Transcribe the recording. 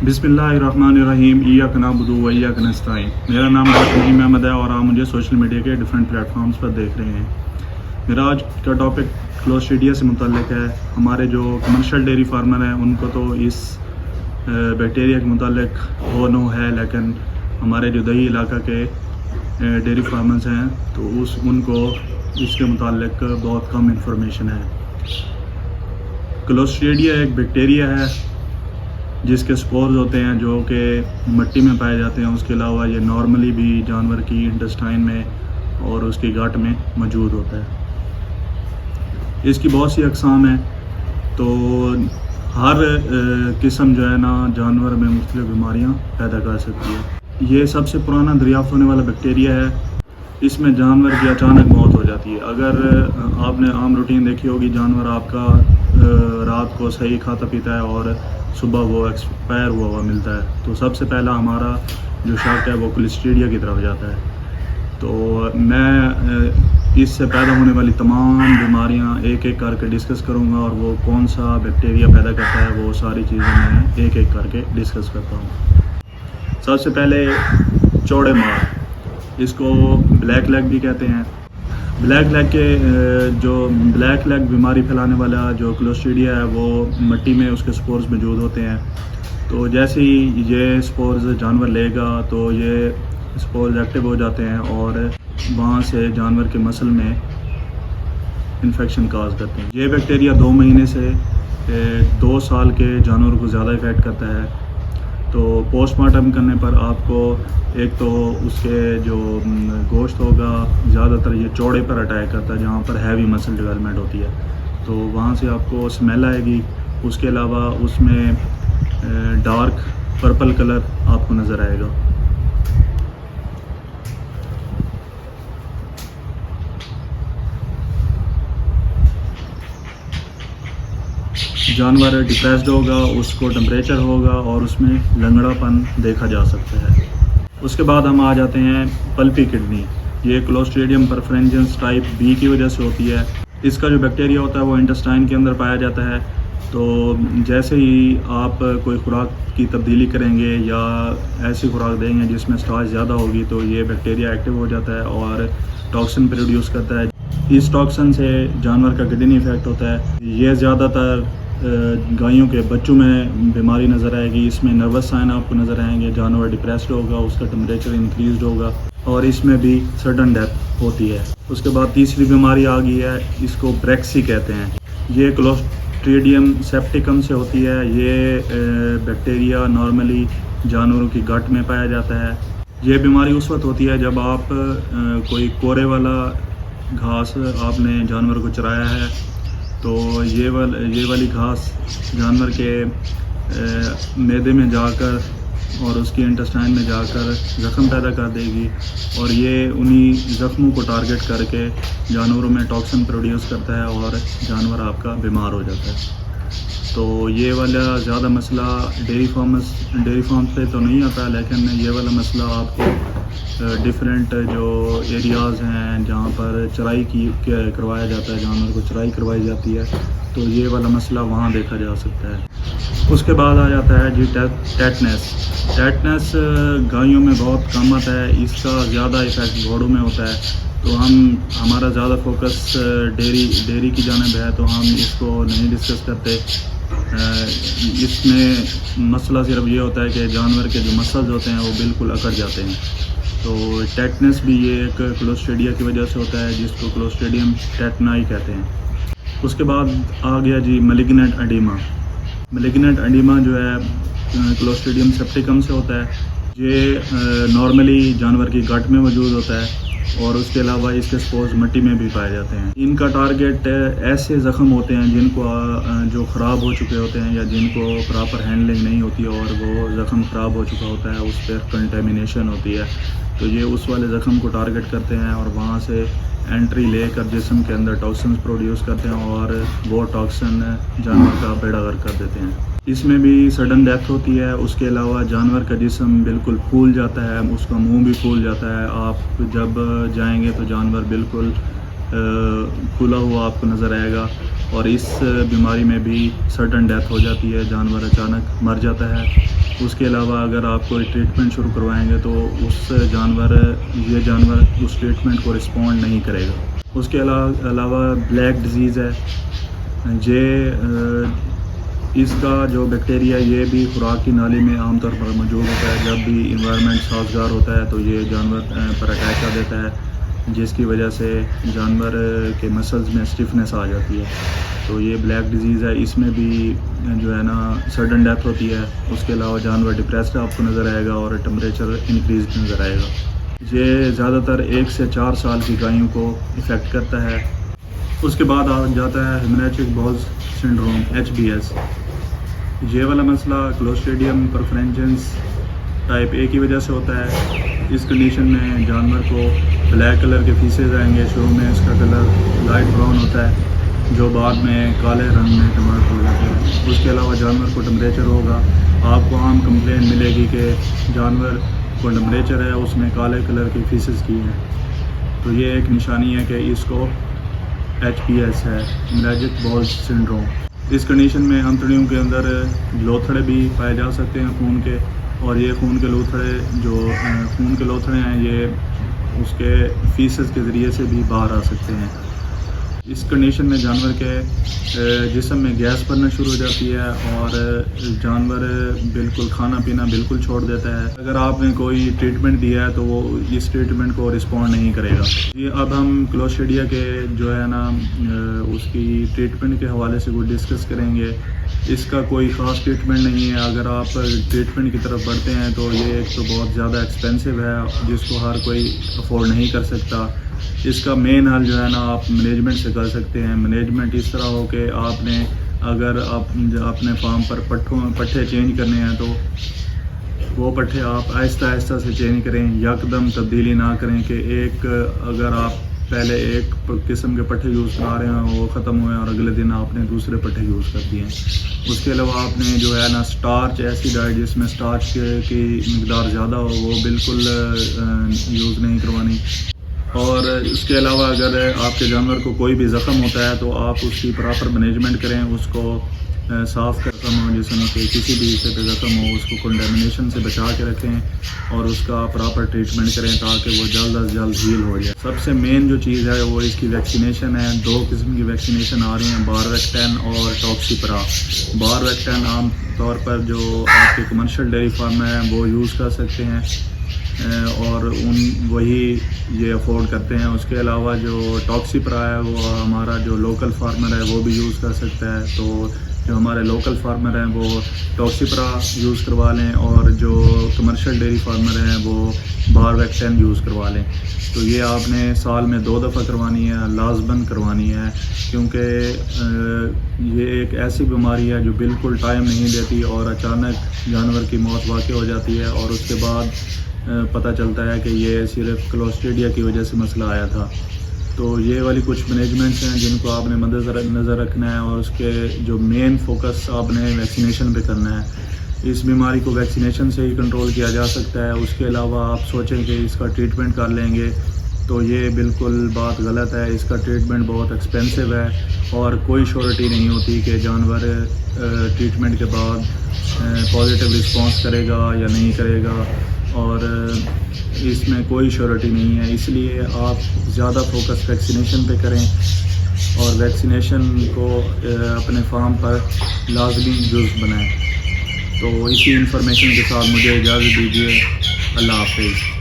बिस्मिल्लाहिर्रहमानिर्रहीम इय्याक नअबुदु व इय्याक नस्तईन। मेरा नाम डॉक्टर नईम अहमद है और आप मुझे सोशल मीडिया के डिफरेंट प्लेटफॉर्म्स पर देख रहे हैं। मेरा आज का टॉपिक क्लोस्ट्रीडिया से मुतल्लिक है। हमारे जो कमर्शियल डेयरी फार्मर हैं उनको तो इस बैक्टीरिया के मुतल्लिक हो नो है, लेकिन हमारे जो दही इलाका के डेयरी फार्मर्स हैं तो उनको इसके मुतल्लिक बहुत कम इंफॉर्मेशन है। क्लोस्ट्रीडिया एक बैक्टीरिया है जिसके स्पोर्स होते हैं जो कि मिट्टी में पाए जाते हैं। उसके अलावा ये नॉर्मली भी जानवर की इंटेस्टाइन में और उसकी गट में मौजूद होता है। इसकी बहुत सी अक़साम हैं, तो हर किस्म जो है ना जानवर में मुख्तलिफ बीमारियां पैदा कर सकती है। ये सबसे पुराना दरियाफ्त होने वाला बैक्टीरिया है। इसमें जानवर की अचानक मौत हो जाती है। अगर आपने आम रूटीन देखी होगी, जानवर आपका रात को सही खाता पीता है और सुबह वो एक्सपायर हुआ मिलता है, तो सबसे पहला हमारा जो शक है वो क्लोस्ट्रीडिया की तरफ जाता है। तो मैं इससे पैदा होने वाली तमाम बीमारियां एक एक करके डिस्कस करूंगा और वो कौन सा बैक्टीरिया पैदा करता है वो सारी चीज़ें मैं एक एक करके डिस्कस करता हूं। सबसे पहले चौड़े मार, इसको ब्लैक लेग भी कहते हैं। ब्लैक लेग के जो ब्लैक लेग बीमारी फैलाने वाला जो क्लोस्ट्रीडिया है वो मिट्टी में उसके स्पोर्स मौजूद होते हैं। तो जैसे ही ये स्पोर्स जानवर लेगा तो ये स्पोर्स एक्टिव हो जाते हैं और वहाँ से जानवर के मसल में इन्फेक्शन काज करते हैं। ये बैक्टीरिया 2 महीने से 2 साल के जानवर को ज़्यादा इफ़ेक्ट करता है। तो पोस्टमार्टम करने पर आपको एक तो उसके जो गोश्त होगा, ज़्यादातर ये चौड़े पर अटैक करता है जहाँ पर हैवी मसल डेवलपमेंट होती है, तो वहाँ से आपको स्मेल आएगी। उसके अलावा उसमें डार्क पर्पल कलर आपको नज़र आएगा। जानवर डिप्रेस्ड होगा, उसको टेम्परेचर होगा और उसमें लंगड़ापन देखा जा सकता है। उसके बाद हम आ जाते हैं पल्पी किडनी। ये क्लोस्ट्रीडियम परफरेंजेंस टाइप बी की वजह से होती है। इसका जो बैक्टीरिया होता है वो इंटेस्टाइन के अंदर पाया जाता है। तो जैसे ही आप कोई खुराक की तब्दीली करेंगे या ऐसी खुराक देंगे जिसमें स्टार्च ज़्यादा होगी तो ये बैक्टीरिया एक्टिव हो जाता है और टॉक्सिन प्रोड्यूस करता है। इस टॉक्सिन से जानवर का किडनी इफेक्ट होता है। ये ज़्यादातर गायों के बच्चों में बीमारी नज़र आएगी। इसमें नर्वस साइन आपको नज़र आएंगे, जानवर डिप्रेस्ड होगा, उसका टेम्परेचर इंक्रीज़ होगा और इसमें भी सडन डेथ होती है। उसके बाद तीसरी बीमारी आ गई है, इसको ब्रेक्सी कहते हैं। ये क्लोस्ट्रीडियम सेप्टिकम से होती है। ये बैक्टीरिया नॉर्मली जानवरों की गट में पाया जाता है। ये बीमारी उस वक्त होती है जब आप कोई कोरे वाला घास आपने जानवर को चराया है, तो ये वाली घास जानवर के मैदे में जाकर और उसकी इंटेस्टाइन में जाकर ज़ख़म पैदा कर देगी और ये उन्हीं ज़ख़मों को टारगेट करके जानवरों में टॉक्सिन प्रोड्यूस करता है और जानवर आपका बीमार हो जाता है। तो ये वाला ज़्यादा मसला डेयरी फार्म पे तो नहीं आता, लेकिन ये वाला मसला आपको डिफरेंट जो एरियाज़ हैं जहाँ पर चराई करवाया जाता है, जानवर को चराई करवाई जाती है, तो ये वाला मसला वहाँ देखा जा सकता है। उसके बाद आ जाता है जी टेटनस गायों में बहुत कम आता है। इसका ज़्यादा इफेक्ट घोड़ों में होता है। तो हमारा ज़्यादा फोकस डेयरी की जानिब है, तो हम इसको नहीं डिस्कस करते। इसमें मसला सिर्फ ये होता है कि जानवर के जो मसल्स होते हैं वो बिल्कुल अकड़ जाते हैं। तो टेटनस भी ये एक क्लोस्ट्रीडिया की वजह से होता है, जिसको क्लोस्ट्रीडियम टेटनाई कहते हैं। उसके बाद आ गया जी मैलिग्नेंट एडिमा। मैलिग्नेंट एडिमा जो है क्लोस्ट्रीडियम सेप्टिकम से होता है। ये नॉर्मली जानवर की गट में मौजूद होता है और उसके अलावा इसके स्पोर्स मिट्टी में भी पाए जाते हैं। इनका टारगेट ऐसे ज़ख़म होते हैं जिनको जो ख़राब हो चुके होते हैं या जिनको प्रॉपर हैंडलिंग नहीं होती और वो ज़ख़म ख़राब हो चुका होता है, उस पर कंटेमिनेशन होती है, तो ये उस वाले ज़ख़म को टारगेट करते हैं और वहाँ से एंट्री लेकर जिस्म के अंदर टॉक्सिन प्रोड्यूस करते हैं और वो टॉक्सिन जानवर का बेड़ा गर्क कर देते हैं। इसमें भी सडन डेथ होती है। उसके अलावा जानवर का जिस्म बिल्कुल फूल जाता है, उसका मुंह भी फूल जाता है। आप जब जाएंगे तो जानवर बिल्कुल फूला हुआ आपको नज़र आएगा और इस बीमारी में भी सडन डेथ हो जाती है, जानवर अचानक मर जाता है। اس کے علاوہ اگر آپ کوئی ٹریٹمنٹ شروع کروائیں گے تو یہ جانور اس ٹریٹمنٹ کو رسپونڈ نہیں کرے گا۔ اس کے علاوہ بلیک ڈیزیز ہے، اس کا جو بیکٹیریا یہ بھی خوراک کی نالی میں عام طور پر موجود ہوتا ہے۔ جب بھی انوائرمنٹ سازگار ہوتا ہے تو یہ جانور پر اٹیک کر دیتا ہے، جس کی وجہ سے جانور کے مسلز میں اسٹفنس آ جاتی ہے۔ تو یہ بلیک ڈیزیز ہے، اس میں بھی جو ہے نا سڈن ڈیتھ ہوتی ہے۔ اس کے علاوہ جانور ڈپریسڈ آپ کو نظر آئے گا اور ٹمپریچر انکریز نظر آئے گا۔ یہ زیادہ تر 1 سے 4 سال کی گایوں کو افیکٹ کرتا ہے۔ اس کے بعد آ جاتا ہے ہیموریجک باؤل سنڈروم HBS۔ یہ والا مسئلہ کلوسٹریڈیم پرفرنجنس ٹائپ A کی وجہ سے ہوتا ہے۔ اس کنڈیشن میں جانور کو بلیک کلر کے فیسز آئیں گے۔ شروع میں اس کا کلر لائٹ براؤن ہوتا ہے جو بعد میں کالے رنگ میں کنورٹ ہو جاتا ہے۔ اس کے علاوہ جانور کو ٹمپریچر ہوگا، آپ کو عام کمپلین ملے گی کہ جانور کو ٹمپریچر ہے، اس میں کالے کلر کے فیسز کی ہیں۔ تو یہ ایک نشانی ہے کہ اس کو HBS ہے، ہیموریجک باؤل سنڈروم۔ اس کنڈیشن میں انتڑیوں کے اندر لوتھڑے بھی پائے جا سکتے ہیں خون کے، اور یہ خون کے لوتھڑے ہیں یہ اس کے فیسز کے ذریعے سے بھی باہر آ سکتے ہیں۔ اس کنڈیشن میں جانور کے جسم میں گیس بننا شروع ہو جاتی ہے اور جانور بالکل کھانا پینا بالکل چھوڑ دیتا ہے۔ اگر آپ نے کوئی ٹریٹمنٹ دیا ہے تو وہ اس ٹریٹمنٹ کو رسپونڈ نہیں کرے گا۔ یہ اب ہم کلوسٹریڈیا کے جو ہے نا اس کی ٹریٹمنٹ کے حوالے سے کوئی ڈسکس کریں گے۔ اس کا کوئی خاص ٹریٹمنٹ نہیں ہے۔ اگر آپ ٹریٹمنٹ کی طرف بڑھتے ہیں تو یہ ایک تو بہت زیادہ ایکسپینسو ہے جس کو ہر کوئی افورڈ نہیں کر سکتا۔ اس کا مین حل جو ہے نا آپ مینجمنٹ سے کر سکتے ہیں۔ مینجمنٹ اس طرح ہو کہ آپ نے اگر آپ اپنے فارم پر پٹھے چینج کرنے ہیں تو وہ پٹھے آپ آہستہ آہستہ سے چینج کریں، یکدم تبدیلی نہ کریں کہ اگر آپ پہلے ایک قسم کے پٹھے یوز کرا رہے ہیں وہ ختم ہوئے اور اگلے دن آپ نے دوسرے پٹھے یوز کر دیے ہیں۔ اس کے علاوہ آپ نے جو ہے نا سٹارچ، ایسی ڈائٹ جس میں سٹارچ کی مقدار زیادہ ہو وہ بالکل یوز نہیں کروانی۔ اور اس کے علاوہ اگر آپ کے جانور کو کوئی بھی زخم ہوتا ہے تو آپ اس کی پراپر مینجمنٹ کریں، اس کو صاف کرتا ہوں جسم کے کسی بھی حصے پہ زخم ہو اس کو کنڈیمنیشن سے بچا کے رکھیں اور اس کا پراپر ٹریٹمنٹ کریں تاکہ وہ جلد از جلد ہیل ہو جائے۔ سب سے مین جو چیز ہے وہ اس کی ویکسینیشن ہے۔ 2 قسم کی ویکسینیشن آ رہی ہیں، باربیکٹین اور ٹاکسیپرا۔ باربیکٹین عام طور پر جو آپ کے کمرشل ڈیری فارم ہیں وہ یوز کر سکتے ہیں اور وہی یہ افورڈ کرتے ہیں۔ اس کے علاوہ جو ٹاکسیپرا ہے وہ ہمارا جو لوکل فارمر ہے وہ بھی یوز کر سکتا ہے۔ تو جو ہمارے لوکل فارمر ہیں وہ ٹاکسیپرا یوز کروا لیں اور جو کمرشل ڈیری فارمر ہیں وہ باربیکٹین یوز کروا لیں۔ تو یہ آپ نے سال میں 2 دفعہ کروانی ہے، لازماً کروانی ہے، کیونکہ یہ ایک ایسی بیماری ہے جو بالکل ٹائم نہیں دیتی اور اچانک جانور کی موت واقع ہو جاتی ہے اور اس کے بعد پتہ چلتا ہے کہ یہ صرف کلوسٹریڈیا کی وجہ سے مسئلہ آیا تھا۔ تو یہ والی کچھ مینجمنٹس ہیں جن کو آپ نے مد نظر رکھنا ہے اور اس کے جو مین فوکس آپ نے ویکسینیشن پہ کرنا ہے۔ اس بیماری کو ویکسینیشن سے ہی کنٹرول کیا جا سکتا ہے۔ اس کے علاوہ آپ سوچیں کہ اس کا ٹریٹمنٹ کر لیں گے تو یہ بالکل بات غلط ہے۔ اس کا ٹریٹمنٹ بہت ایکسپینسو ہے اور کوئی شورٹی نہیں ہوتی کہ جانور ٹریٹمنٹ کے بعد پازیٹیو رسپانس کرے گا یا نہیں کرے گا، اور اس میں کوئی شورٹی نہیں ہے۔ اس لیے آپ زیادہ فوکس ویکسینیشن پہ کریں اور ویکسینیشن کو اپنے فارم پر لازمی جزو بنائیں۔ تو اسی انفارمیشن کے ساتھ مجھے اجازت دیجیے۔ اللہ حافظ۔